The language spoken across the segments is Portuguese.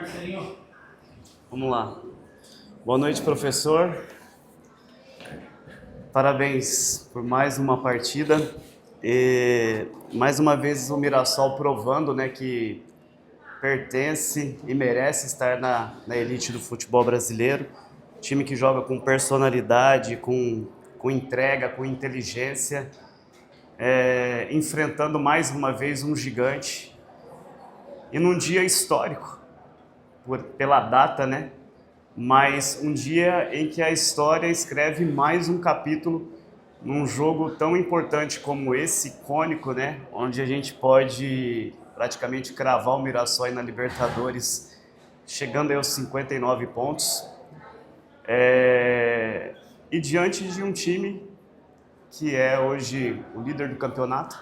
Marcelinho. Vamos lá. Boa noite, professor. Parabéns por mais uma partida. E mais uma vez o Mirassol provando, né, que pertence e merece estar na elite do futebol brasileiro. Time que joga com personalidade, com entrega, com inteligência, enfrentando mais uma vez um gigante. E num dia histórico, pela data, né? Mas um dia em que a história escreve mais um capítulo num jogo tão importante como esse, icônico, né? Onde a gente pode praticamente cravar o Mirassol aí na Libertadores, chegando aí aos 59 pontos. E diante de um time que é hoje o líder do campeonato,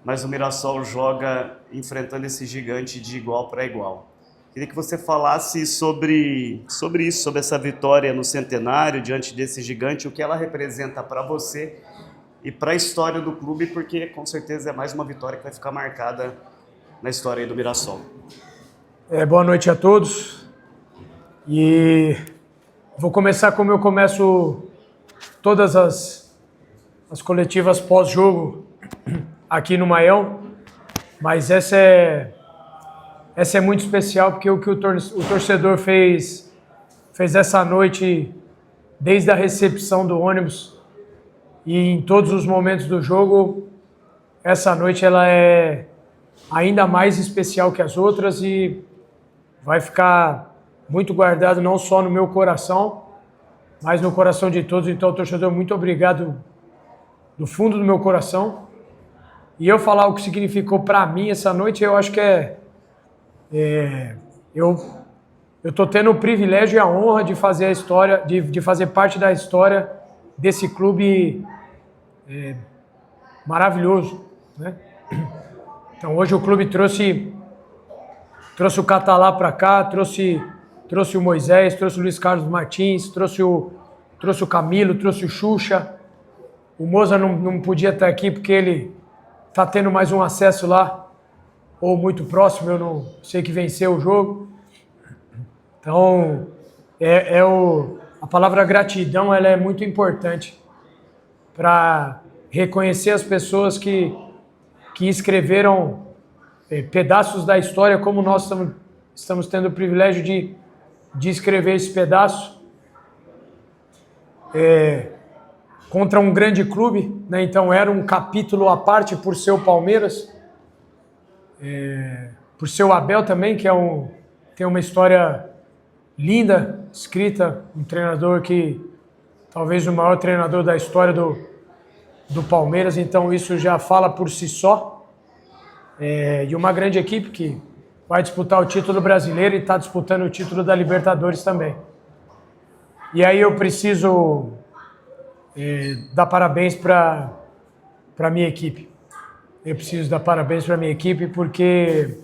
mas o Mirassol joga enfrentando esse gigante de igual para igual. Queria que você falasse sobre isso, sobre essa vitória no Centenário, diante desse gigante, o que ela representa para você e para a história do clube, porque com certeza é mais uma vitória que vai ficar marcada na história aí do Mirassol. Boa noite a todos. E vou começar como eu começo todas as coletivas pós-jogo aqui no Maião, mas essa é muito especial, porque o que o torcedor fez essa noite, desde a recepção do ônibus e em todos os momentos do jogo, essa noite ela é ainda mais especial que as outras e vai ficar muito guardado não só no meu coração, mas no coração de todos. Então, torcedor, muito obrigado do fundo do meu coração. E eu falar o que significou para mim essa noite, eu acho que eu estou tendo o privilégio e a honra de fazer a história, de fazer parte da história desse clube maravilhoso, né? Então hoje o clube trouxe o Catalá para cá, trouxe o Moisés, trouxe o Luiz Carlos Martins, trouxe o Camilo, trouxe o Xuxa. O Moza não podia estar aqui porque ele está tendo mais um acesso lá, ou muito próximo, eu não sei, que venceu o jogo. Então, a palavra gratidão, ela é muito importante para reconhecer as pessoas que escreveram pedaços da história, como nós estamos tendo o privilégio de escrever esse pedaço contra um grande clube, né? Então era um capítulo à parte por ser o Palmeiras, por ser o Abel também, que tem uma história linda, escrita, um treinador que talvez o maior treinador da história do Palmeiras, então isso já fala por si só. E uma grande equipe que vai disputar o título brasileiro e está disputando o título da Libertadores também. E aí eu preciso dar parabéns para a minha equipe. Eu preciso dar parabéns para a minha equipe porque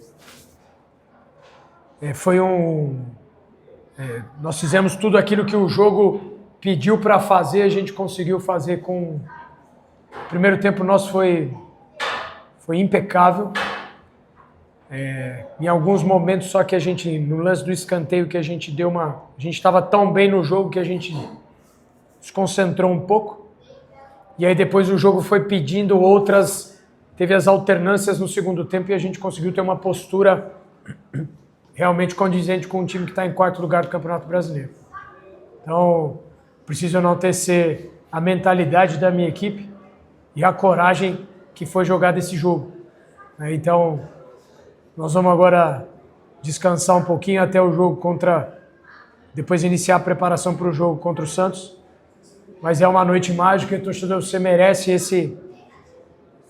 nós fizemos tudo aquilo que o jogo pediu para fazer, a gente conseguiu fazer com... O primeiro tempo nosso foi impecável. Em alguns momentos, só que no lance do escanteio, que a gente estava tão bem no jogo que a gente desconcentrou um pouco. E aí depois o jogo foi pedindo teve as alternâncias no segundo tempo e a gente conseguiu ter uma postura realmente condizente com um time que está em quarto lugar do Campeonato Brasileiro. Então, preciso enaltecer a mentalidade da minha equipe e a coragem que foi jogada esse jogo. Então, nós vamos agora descansar um pouquinho até o jogo depois iniciar a preparação para o jogo contra o Santos. Mas é uma noite mágica e, torcedor, você merece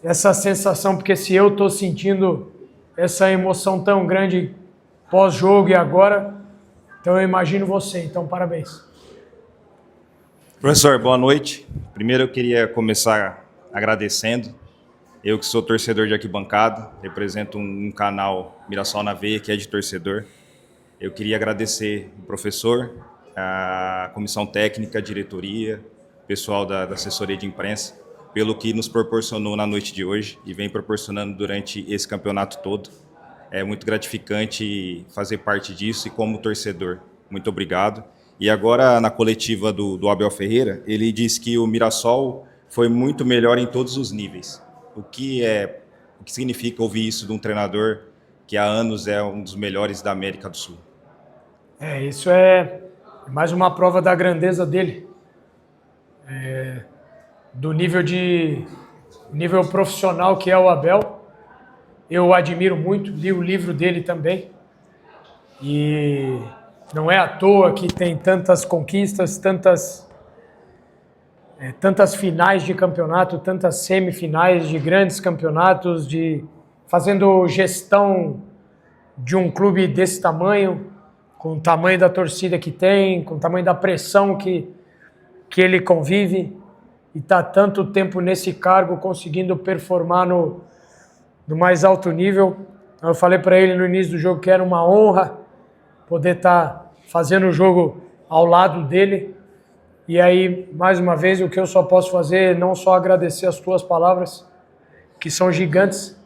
essa sensação, porque se eu estou sentindo essa emoção tão grande pós-jogo e agora, então eu imagino você. Então, parabéns. Professor, boa noite. Primeiro eu queria começar agradecendo. Eu que sou torcedor de arquibancada, represento um canal Mirassol na Veia, que é de torcedor. Eu queria agradecer o professor, a comissão técnica, a diretoria, o pessoal da assessoria de imprensa, pelo que nos proporcionou na noite de hoje e vem proporcionando durante esse campeonato todo. É muito gratificante fazer parte disso e como torcedor. Muito obrigado. E agora, na coletiva do Abel Ferreira, ele disse que o Mirassol foi muito melhor em todos os níveis. O que significa ouvir isso de um treinador que há anos é um dos melhores da América do Sul? Isso é mais uma prova da grandeza dele. Do nível profissional que é o Abel. Eu o admiro muito, li o livro dele também. E não é à toa que tem tantas conquistas, tantas finais de campeonato, tantas semifinais de grandes campeonatos, fazendo gestão de um clube desse tamanho, com o tamanho da torcida que tem, com o tamanho da pressão que ele convive, e está tanto tempo nesse cargo conseguindo performar no mais alto nível. Então, eu falei para ele no início do jogo que era uma honra poder estar fazendo o jogo ao lado dele. E aí, mais uma vez, o que eu só posso fazer é não só agradecer as tuas palavras, que são gigantes,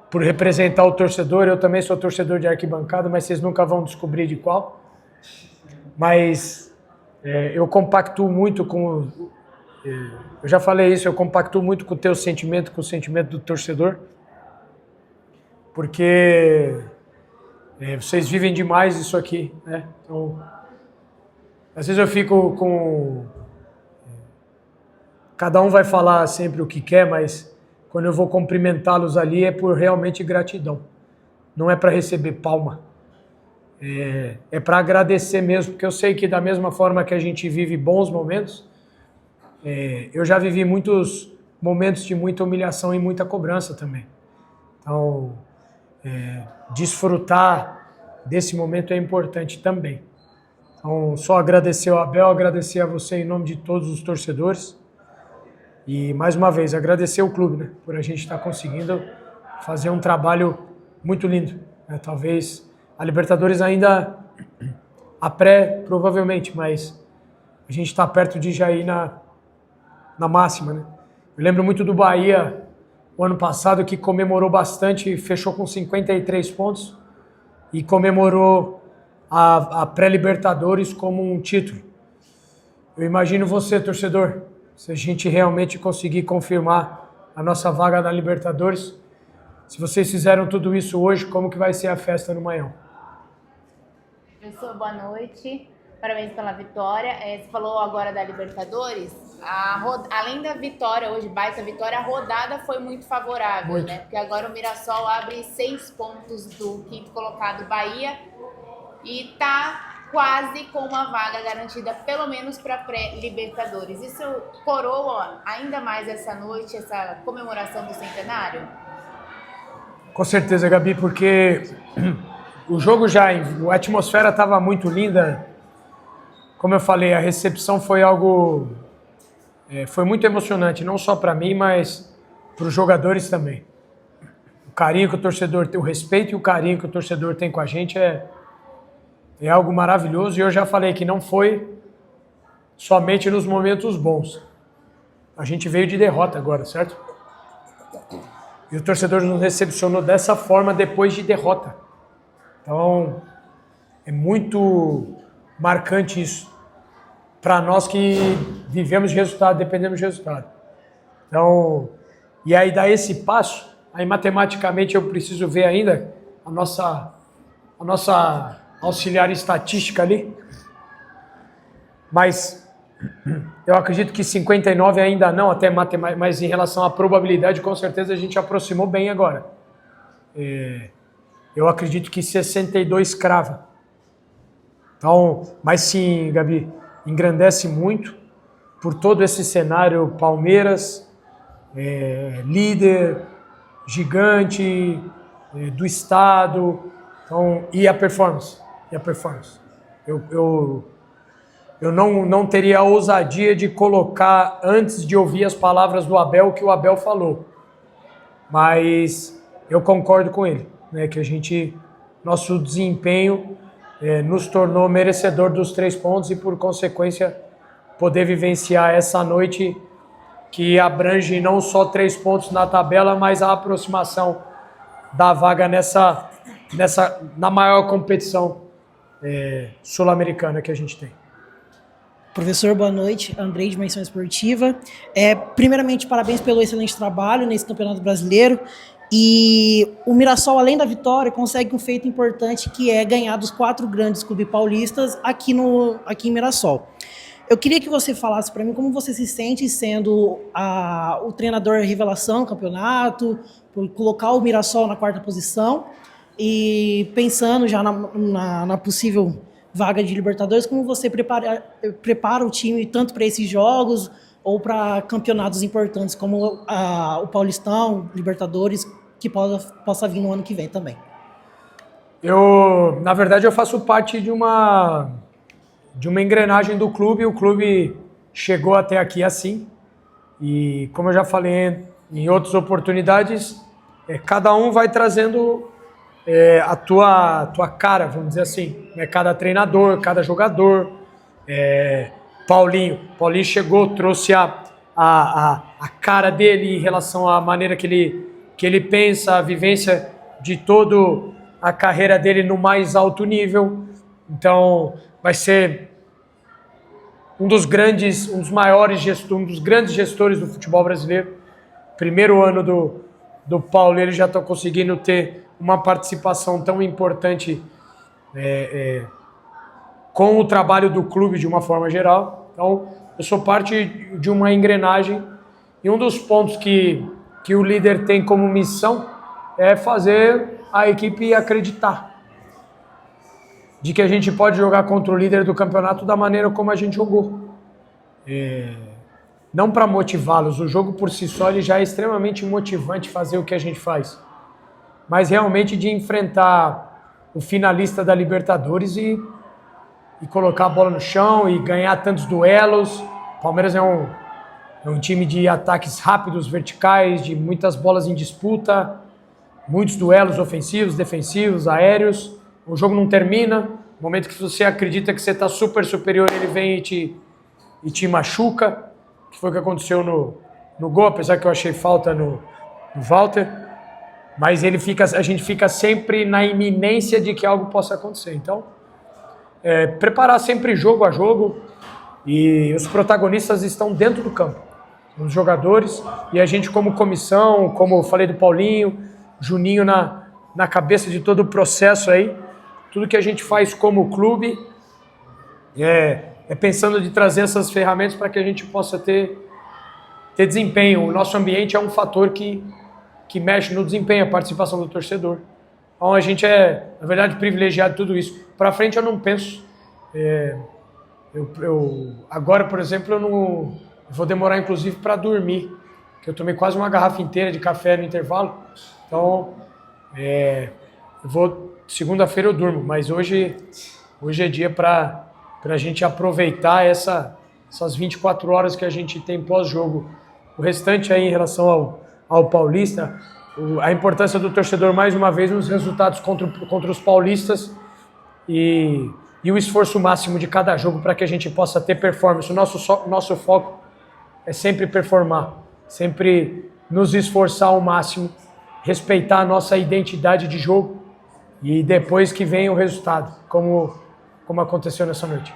por representar o torcedor. Eu também sou torcedor de arquibancada, mas vocês nunca vão descobrir de qual. Mas eu compactuo muito com... eu já falei isso, eu compactuo muito com o teu sentimento, com o sentimento do torcedor, porque vocês vivem demais isso aqui, né? Então, às vezes eu fico com... Cada um vai falar sempre o que quer, mas quando eu vou cumprimentá-los ali é por realmente gratidão. Não é para receber palma. É para agradecer mesmo, porque eu sei que da mesma forma que a gente vive bons momentos, eu já vivi muitos momentos de muita humilhação e muita cobrança também. Então, desfrutar desse momento é importante também. Então, só agradecer ao Abel, agradecer a você em nome de todos os torcedores. E, mais uma vez, agradecer o clube, né, por a gente estar conseguindo fazer um trabalho muito lindo. Talvez a Libertadores ainda a pré, provavelmente, mas a gente está perto de já ir na máxima, né? Eu lembro muito do Bahia, o ano passado, que comemorou bastante, fechou com 53 pontos e comemorou a pré-Libertadores como um título. Eu imagino você, torcedor, se a gente realmente conseguir confirmar a nossa vaga na Libertadores, se vocês fizeram tudo isso hoje, como que vai ser a festa no Maião? Professor, boa noite. Parabéns pela vitória. Você falou agora da Libertadores. Além da vitória, hoje, baita vitória, a rodada foi muito favorável, né? Porque agora o Mirassol abre 6 pontos do quinto colocado Bahia e tá quase com uma vaga garantida, pelo menos para pré-Libertadores. Isso coroa ainda mais essa noite, essa comemoração do centenário? Com certeza, Gabi, porque o jogo a atmosfera estava muito linda. Como eu falei, a recepção foi algo... foi muito emocionante, não só para mim, mas para os jogadores também. O carinho que o torcedor tem, o respeito e o carinho que o torcedor tem com a gente é algo maravilhoso. E eu já falei que não foi somente nos momentos bons. A gente veio de derrota agora, certo? E o torcedor nos recepcionou dessa forma depois de derrota. Então, é muito marcante isso para nós que vivemos de resultado, dependemos de resultado. Então, e aí dar esse passo, aí matematicamente eu preciso ver ainda a nossa auxiliar estatística ali, mas eu acredito que 59 ainda não, até matemática, mas em relação à probabilidade, com certeza a gente aproximou bem agora. Eu acredito que 62 crava. Então, mas sim, Gabi, engrandece muito por todo esse cenário. Palmeiras, líder, gigante do estado, então, e a performance. Eu não teria a ousadia de colocar, antes de ouvir as palavras do Abel, o que o Abel falou. Mas eu concordo com ele, né, que nosso desempenho nos tornou merecedor dos 3 pontos e, por consequência, poder vivenciar essa noite que abrange não só 3 pontos na tabela, mas a aproximação dar vaga na maior competição sul-americana que a gente tem. Professor, boa noite. Andrei, de Menção Esportiva. Primeiramente, parabéns pelo excelente trabalho nesse Campeonato Brasileiro. E o Mirassol, além da vitória, consegue um feito importante, que é ganhar dos 4 grandes clubes paulistas aqui em Mirassol. Eu queria que você falasse para mim como você se sente sendo o treinador revelação do campeonato, por colocar o Mirassol na 4ª posição e pensando já na possível vaga de Libertadores, como você prepara o time tanto para esses jogos ou para campeonatos importantes como o Paulistão, Libertadores, que possa vir no ano que vem também. Na verdade, eu faço parte de uma engrenagem do clube. O clube chegou até aqui assim. E como eu já falei em outras oportunidades, cada um vai trazendo a tua cara, vamos dizer assim. Cada treinador, cada jogador. Paulinho chegou, trouxe a cara dele em relação à maneira que ele pensa, a vivência de toda a carreira dele no mais alto nível. Então, vai ser um dos grandes gestores do futebol brasileiro. Primeiro ano do Paulo, ele já está conseguindo ter uma participação tão importante com o trabalho do clube de uma forma geral. Então, eu sou parte de uma engrenagem e um dos pontos que o líder tem como missão é fazer a equipe acreditar de que a gente pode jogar contra o líder do campeonato da maneira como a gente jogou. Não para motivá-los, o jogo por si só ele já é extremamente motivante fazer o que a gente faz, mas realmente de enfrentar o finalista da Libertadores e colocar a bola no chão e ganhar tantos duelos. O Palmeiras é um time de ataques rápidos, verticais, de muitas bolas em disputa, muitos duelos ofensivos, defensivos, aéreos. O jogo não termina. No momento que você acredita que você está super superior, ele vem e te machuca, que foi o que aconteceu no gol, apesar que eu achei falta no Walter. Mas a gente fica sempre na iminência de que algo possa acontecer. Então, preparar sempre jogo a jogo, e os protagonistas estão dentro do campo, os jogadores, e a gente como comissão, como eu falei do Paulinho, Juninho na cabeça de todo o processo aí, tudo que a gente faz como clube pensando de trazer essas ferramentas para que a gente possa ter desempenho. O nosso ambiente é um fator que mexe no desempenho, a participação do torcedor. Então a gente na verdade, privilegiado tudo isso. Para frente eu não penso. Agora, por exemplo, eu vou demorar inclusive para dormir, que eu tomei quase uma garrafa inteira de café no intervalo. Então, segunda-feira eu durmo, mas hoje é dia para a gente aproveitar essas 24 horas que a gente tem pós-jogo. O restante aí em relação ao Paulista, a importância do torcedor mais uma vez nos resultados contra os paulistas e o esforço máximo de cada jogo para que a gente possa ter performance. O nosso foco é sempre performar, sempre nos esforçar ao máximo, respeitar a nossa identidade de jogo e depois que vem o resultado, como aconteceu nessa noite.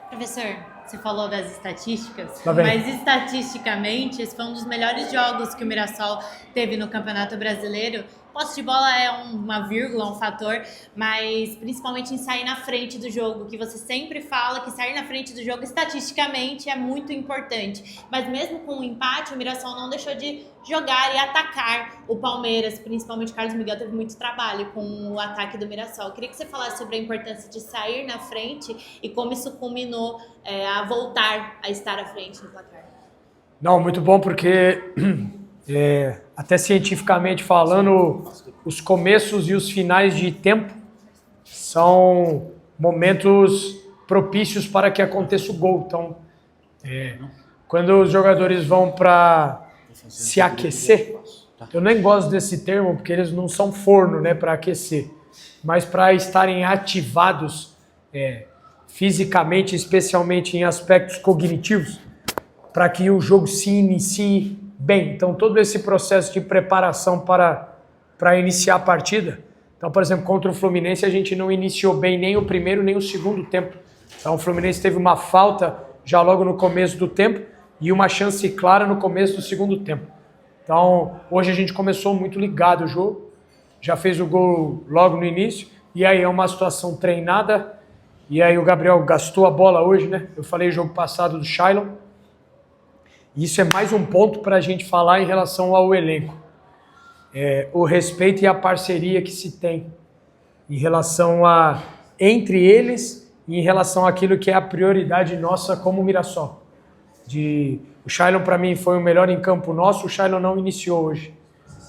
Professor, você falou das estatísticas, Tá bem. mas estatisticamente esse foi um dos melhores jogos que o Mirassol teve no Campeonato Brasileiro. Posse de bola é uma vírgula, um fator, mas principalmente em sair na frente do jogo, que você sempre fala que sair na frente do jogo estatisticamente é muito importante. Mas mesmo com o empate, o Mirassol não deixou de jogar e atacar o Palmeiras, principalmente o Carlos Miguel teve muito trabalho com o ataque do Mirassol. Eu queria que você falasse sobre a importância de sair na frente e como isso culminou a voltar a estar à frente no placar. Não, muito bom, porque até cientificamente falando, os começos e os finais de tempo são momentos propícios para que aconteça o gol. Então, quando os jogadores vão para se aquecer, eu nem gosto desse termo, porque eles não são forno, né, para aquecer, mas para estarem ativados fisicamente, especialmente em aspectos cognitivos, para que o jogo se inicie bem. Então, todo esse processo de preparação para para iniciar a partida. Então, por exemplo, contra o Fluminense a gente não iniciou bem nem o primeiro nem o segundo tempo. Então o Fluminense teve uma falta já logo no começo do tempo e uma chance clara no começo do segundo tempo. Então hoje a gente começou muito ligado o jogo, já fez o gol logo no início, e aí é uma situação treinada, e aí o Gabriel gastou a bola hoje, né? Eu falei jogo passado do Shailon. Isso é mais um ponto para a gente falar em relação ao elenco. O respeito e a parceria que se tem em relação a entre eles e em relação àquilo que é a prioridade nossa como Mirassol. O Shailon para mim foi o melhor em campo nosso, o Shailon não iniciou hoje,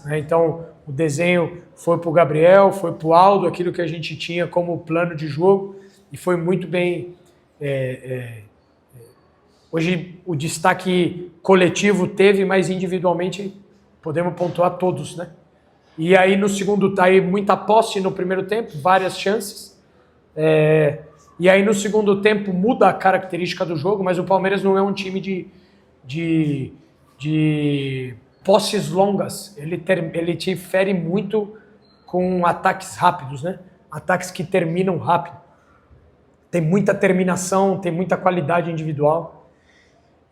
né? Então o desenho foi para o Gabriel, foi para o Aldo, aquilo que a gente tinha como plano de jogo, e foi muito bem. Hoje o destaque coletivo teve, mas individualmente podemos pontuar todos, né? E aí no segundo, aí muita posse no primeiro tempo, várias chances. E aí no segundo tempo muda a característica do jogo, mas o Palmeiras não é um time de posses longas. Ele te fere muito com ataques rápidos, né? Ataques que terminam rápido. Tem muita terminação, tem muita qualidade individual.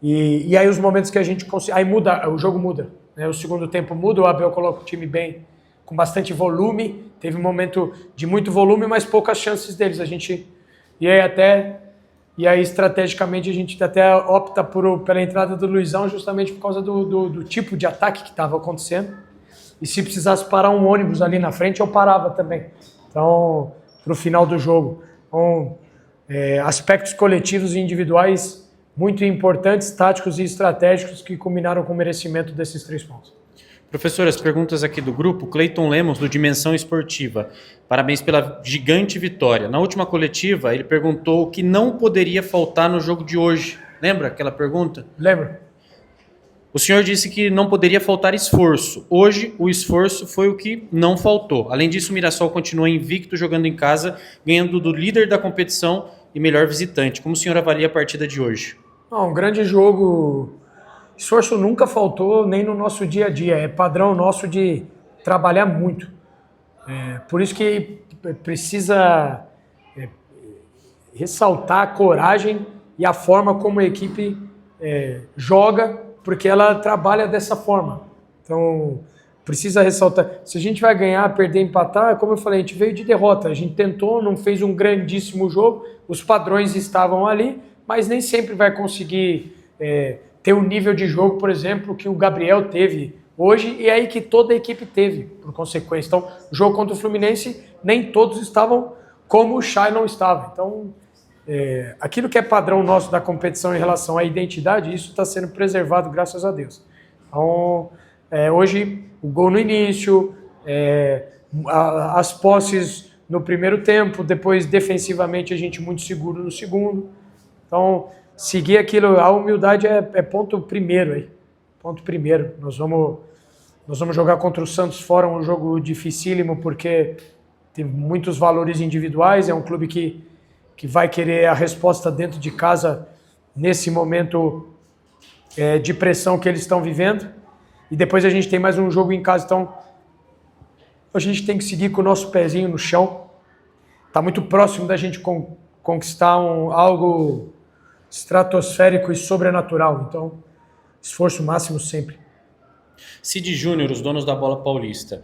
E aí os momentos que a gente consegue... Aí muda, o jogo muda, né? O segundo tempo muda, o Abel coloca o time bem, com bastante volume. Teve um momento de muito volume, mas poucas chances deles. E aí estrategicamente a gente até opta pela entrada do Luizão justamente por causa do tipo de ataque que estava acontecendo. E se precisasse parar um ônibus ali na frente, eu parava também. Então, para o final do jogo. Então, aspectos coletivos e individuais muito importantes, táticos e estratégicos, que combinaram com o merecimento desses 3 pontos. Professor, as perguntas aqui do grupo. Cleiton Lemos, do Dimensão Esportiva. Parabéns pela gigante vitória. Na última coletiva, ele perguntou o que não poderia faltar no jogo de hoje. Lembra aquela pergunta? Lembro. O senhor disse que não poderia faltar esforço. Hoje, o esforço foi o que não faltou. Além disso, o Mirassol continua invicto, jogando em casa, ganhando do líder da competição e melhor visitante. Como o senhor avalia a partida de hoje? Um grande jogo. Esforço nunca faltou, nem no nosso dia a dia. É padrão nosso de trabalhar muito. Por isso que precisa ressaltar a coragem e a forma como a equipe joga, porque ela trabalha dessa forma. Então, precisa ressaltar. Se a gente vai ganhar, perder, empatar, como eu falei, a gente veio de derrota. A gente tentou, não fez um grandíssimo jogo, os padrões estavam ali, mas nem sempre vai conseguir ter um nível de jogo, por exemplo, que o Gabriel teve hoje, e aí que toda a equipe teve, por consequência. Então, o jogo contra o Fluminense, nem todos estavam como o Shailon estava. Então, aquilo que é padrão nosso da competição em relação à identidade, isso está sendo preservado, graças a Deus. Então, hoje, o gol no início, as posses no primeiro tempo, depois defensivamente a gente muito seguro no segundo. Então, seguir aquilo, a humildade é ponto primeiro aí. Ponto primeiro. Nós vamos jogar contra o Santos fora, um jogo dificílimo, porque tem muitos valores individuais, é um clube que vai querer a resposta dentro de casa nesse momento de pressão que eles estão vivendo. E depois a gente tem mais um jogo em casa, então a gente tem que seguir com o nosso pezinho no chão. Está muito próximo da gente conquistar algo estratosférico e sobrenatural. Então, esforço máximo sempre. Cid Júnior, os donos da bola paulista.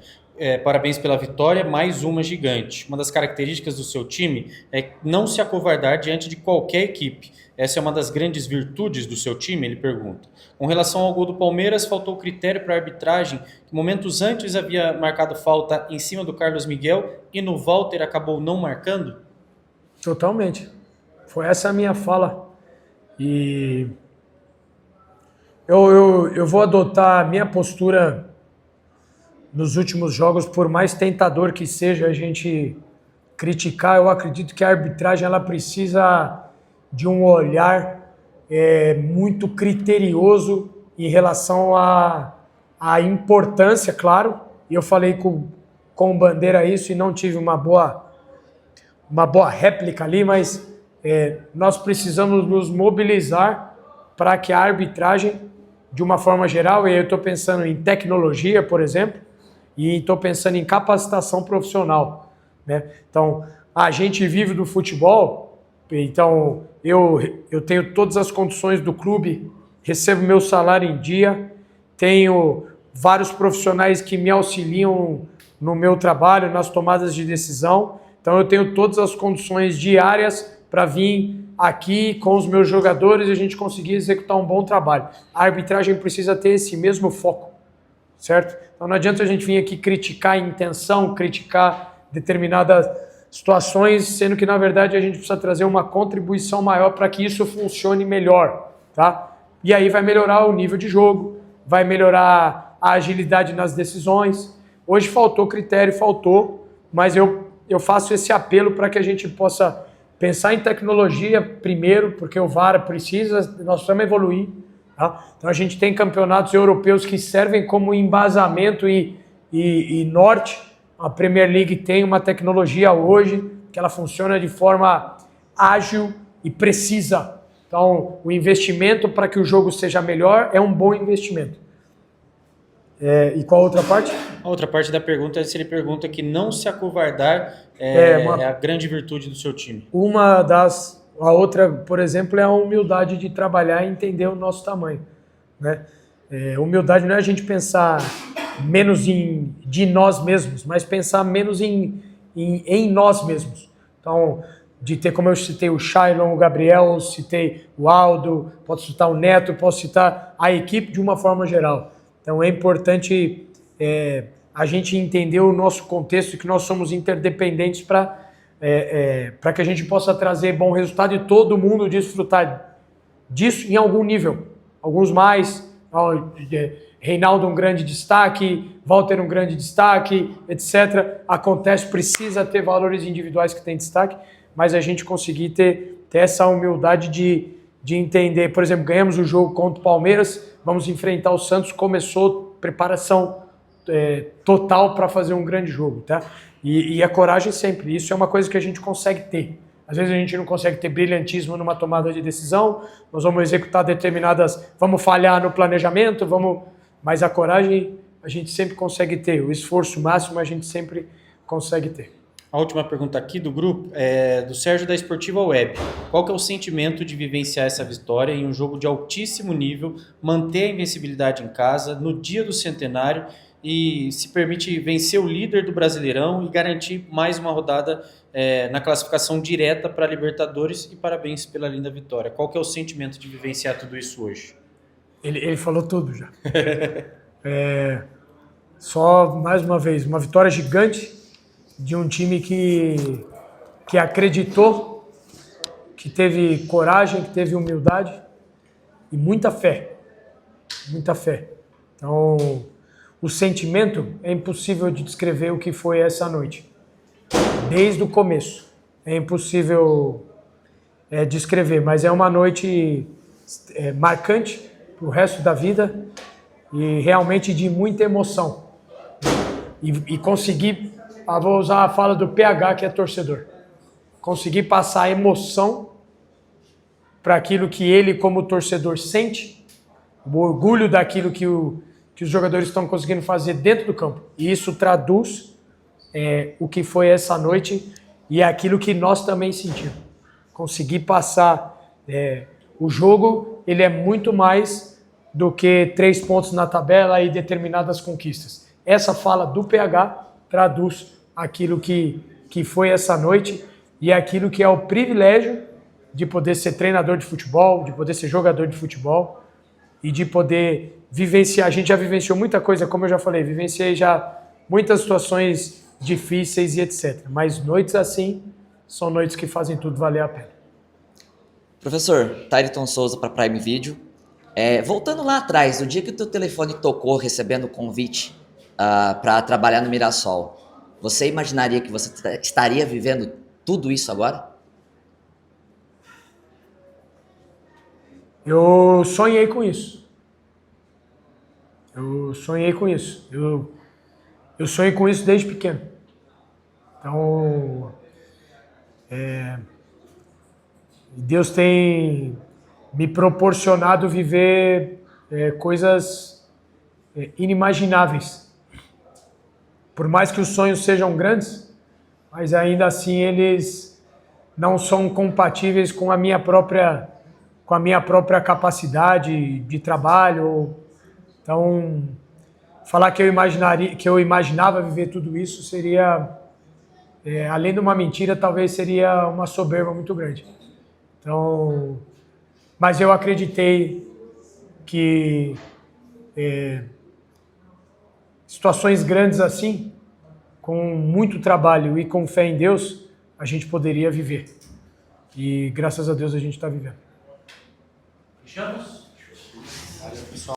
Parabéns pela vitória, mais uma gigante. Uma das características do seu time é não se acovardar diante de qualquer equipe. Essa é uma das grandes virtudes do seu time, ele pergunta. Com relação ao gol do Palmeiras, faltou critério para a arbitragem, que momentos antes havia marcado falta em cima do Carlos Miguel e no Walter acabou não marcando? Totalmente. Foi essa a minha fala. E eu vou adotar a minha postura nos últimos jogos, por mais tentador que seja a gente criticar. Eu acredito que a arbitragem ela precisa de um olhar muito criterioso em relação à importância, claro. E eu falei com o Bandeira isso e não tive uma boa réplica ali, mas nós precisamos nos mobilizar para que a arbitragem, de uma forma geral, e eu estou pensando em tecnologia, por exemplo, e estou pensando em capacitação profissional, né? Então, a gente vive do futebol, então eu tenho todas as condições do clube, recebo meu salário em dia, tenho vários profissionais que me auxiliam no meu trabalho, nas tomadas de decisão, então eu tenho todas as condições diárias para vir aqui com os meus jogadores e a gente conseguir executar um bom trabalho. A arbitragem precisa ter esse mesmo foco, certo? Então não adianta a gente vir aqui criticar a intenção, criticar determinadas situações, sendo que na verdade a gente precisa trazer uma contribuição maior para que isso funcione melhor, tá? E aí vai melhorar o nível de jogo, vai melhorar a agilidade nas decisões. Hoje faltou critério, mas eu faço esse apelo para que a gente possa pensar em tecnologia primeiro, porque o VAR precisa, nós precisamos evoluir. Tá? Então a gente tem campeonatos europeus que servem como embasamento e norte. A Premier League tem uma tecnologia hoje que ela funciona de forma ágil e precisa. Então o investimento para que o jogo seja melhor é um bom investimento. E qual a outra parte? A outra parte da pergunta é se ele pergunta que não se acovardar é a grande virtude do seu time. A outra, por exemplo, é a humildade de trabalhar e entender o nosso tamanho, né? Humildade não é a gente pensar menos de nós mesmos, mas pensar menos em nós mesmos. Então, de ter, como eu citei, o Shailon, o Gabriel, citei o Aldo, posso citar o Neto, posso citar a equipe de uma forma geral. Então é importante a gente entender o nosso contexto e que nós somos interdependentes para que a gente possa trazer bom resultado e todo mundo desfrutar disso em algum nível. Alguns mais, Reinaldo um grande destaque, Walter um grande destaque, etc. Acontece, precisa ter valores individuais que têm destaque, mas a gente conseguir ter essa humildade de entender. Por exemplo, ganhamos o jogo contra o Palmeiras, vamos enfrentar o Santos, começou preparação total para fazer um grande jogo, tá? E a coragem sempre, isso é uma coisa que a gente consegue ter. Às vezes a gente não consegue ter brilhantismo numa tomada de decisão, nós vamos executar vamos falhar no planejamento, mas a coragem a gente sempre consegue ter, o esforço máximo a gente sempre consegue ter. A última pergunta aqui do grupo é do Sérgio da Esportiva Web. Qual que é o sentimento de vivenciar essa vitória em um jogo de altíssimo nível, manter a invencibilidade em casa, no dia do centenário e se permite vencer o líder do Brasileirão e garantir mais uma rodada na classificação direta para a Libertadores? E parabéns pela linda vitória. Qual que é o sentimento de vivenciar tudo isso hoje? Ele falou tudo já. Só mais uma vez, uma vitória gigante de um time que acreditou, que teve coragem, que teve humildade e muita fé. Muita fé. Então, o sentimento é impossível de descrever o que foi essa noite. Desde o começo. É impossível descrever, mas é uma noite marcante para o resto da vida e realmente de muita emoção. E conseguir, vou usar a fala do PH, que é torcedor, conseguir passar a emoção para aquilo que ele, como torcedor, sente, o orgulho daquilo que os jogadores estão conseguindo fazer dentro do campo. E isso traduz o que foi essa noite e é aquilo que nós também sentimos. Conseguir passar o jogo, ele é muito mais do que 3 pontos na tabela e determinadas conquistas. Essa fala do PH traduz aquilo que foi essa noite e aquilo que é o privilégio de poder ser treinador de futebol, de poder ser jogador de futebol e de poder vivenciar. A gente já vivenciou muita coisa, como eu já falei, vivenciei já muitas situações difíceis e etc. Mas noites assim são noites que fazem tudo valer a pena. Professor, Tyriton Souza para Prime Video. Voltando lá atrás, o dia que o teu telefone tocou recebendo o convite para trabalhar no Mirassol, você imaginaria que você estaria vivendo tudo isso agora? Eu sonhei com isso. Eu sonhei com isso desde pequeno. Então, Deus tem me proporcionado viver coisas inimagináveis. por mais que os sonhos sejam grandes, mas ainda assim eles não são compatíveis com a minha própria capacidade de trabalho. Então, falar que eu imaginava viver tudo isso seria, além de uma mentira, talvez seria uma soberba muito grande. Então, mas eu acreditei que situações grandes assim, com muito trabalho e com fé em Deus, a gente poderia viver. E graças a Deus a gente está vivendo. Fechamos?